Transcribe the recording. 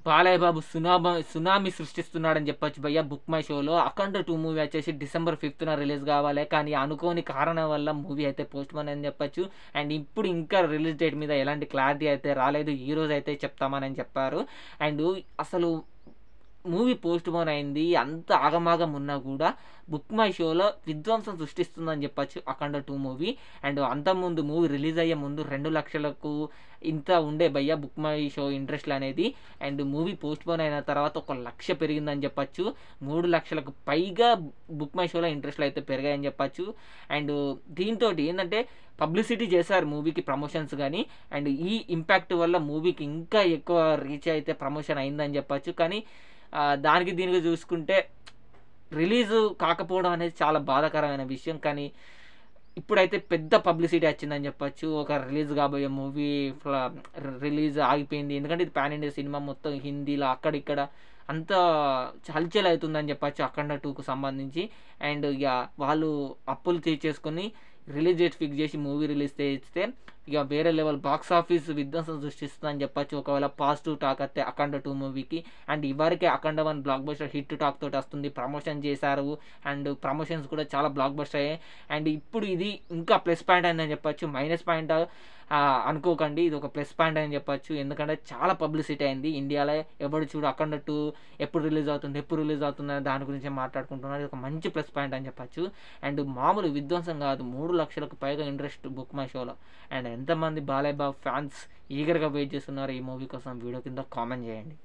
Balayya Babu tsunami సృష్టిస్తున్నాడని చెప్పొచ్చు భయ్య book my షోలో. అఖండ 2 మూవీ వచ్చేసి December 5th రిలీజ్ కావాలి. కానీ అనుకోని కారణం వల్ల మూవీ అయితే పోస్ట్ పోన్ అని చెప్పొచ్చు. అండ్ ఇప్పుడు ఇంకా రిలీజ్ డేట్ మీద ఎలాంటి క్లారిటీ అయితే రాలేదు. ఈ రోజు అయితే చెప్తామని చెప్పారు. అండ్ అసలు మూవీ పోస్ట్ పోన్ అయింది. అంత ఆగమాగం ఉన్నా కూడా బుక్ మై షోలో విధ్వంసం సృష్టిస్తుందని చెప్పొచ్చు అఖండ 2 మూవీ. అండ్ అంతకుముందు మూవీ రిలీజ్ అయ్యే ముందు 2 లక్షలకు ఇంత ఉండే భయ్య బుక్ మై షో ఇంట్రెస్ట్లు అనేది. అండ్ మూవీ పోస్ట్ పోన్ అయిన తర్వాత 1 లక్ష పెరిగిందని చెప్పొచ్చు. 3 లక్షలకు పైగా బుక్ మై షోలో ఇంట్రెస్ట్లు అయితే పెరిగాయని చెప్పొచ్చు. అండ్ దీంతో ఏంటంటే పబ్లిసిటీ చేశారు మూవీకి, ప్రమోషన్స్ కానీ. అండ్ ఈ ఇంపాక్ట్ వల్ల మూవీకి ఇంకా ఎక్కువ రీచ్ అయితే ప్రమోషన్ అయిందని చెప్పొచ్చు. కానీ దానికి దీనికి చూసుకుంటే రిలీజు కాకపోవడం అనేది చాలా బాధాకరమైన విషయం. కానీ ఇప్పుడైతే పెద్ద పబ్లిసిటీ వచ్చిందని చెప్పొచ్చు. ఒక రిలీజ్ కాబోయే మూవీ రిలీజ్ ఆగిపోయింది. ఎందుకంటే ఇది పాన్ ఇండియా సినిమా, మొత్తం హిందీలో అక్కడిక్కడ అంతా హల్చల్ అవుతుందని చెప్పొచ్చు అఖండ 2కు సంబంధించి. అండ్ ఇక వాళ్ళు అప్పులు తీర్చేసుకొని రిలీజ్ డేట్ ఫిక్స్ చేసి మూవీ రిలీజ్ చేస్తే ఇక వేరే లెవెల్ బాక్స్ ఆఫీస్ విధ్వంసం సృష్టిస్తుందని చెప్పొచ్చు ఒకవేళ పాజిటివ్ టాక్ అయితే అఖండ 2 మూవీకి. అండ్ ఇవరకే Akhanda 1 blockbuster hit talk తోటి వస్తుంది. ప్రమోషన్ చేశారు. అండ్ ప్రమోషన్స్ కూడా చాలా బ్లాక్ బస్టర్ అయ్యాయి. అండ్ ఇప్పుడు ఇది ఇంకా ప్లస్ పాయింట్ అని చెప్పొచ్చు. మైనస్ పాయింట్ అనుకోకండి, ఇది ఒక ప్లస్ పాయింట్ అని చెప్పొచ్చు. ఎందుకంటే చాలా పబ్లిసిటీ అయింది ఇండియాలో. ఎవడు చూడు అఖండ 2 ఎప్పుడు రిలీజ్ అవుతుంది అని దాని గురించి మాట్లాడుకుంటున్నారు. ఇది ఒక మంచి ప్లస్ పాయింట్ అని చెప్పొచ్చు. అండ్ మామూలు విధ్వంసం కాదు, 3 లక్షలకు పైగా ఇంట్రెస్ట్ బుక్ మై షోలో. అండ్ ఎంతమంది బాలయ్య బాబు ఫ్యాన్స్ ఈగర్గా వెయిట్ చేస్తున్నారు ఈ మూవీ కోసం వీడియో కింద కామెంట్ చేయండి.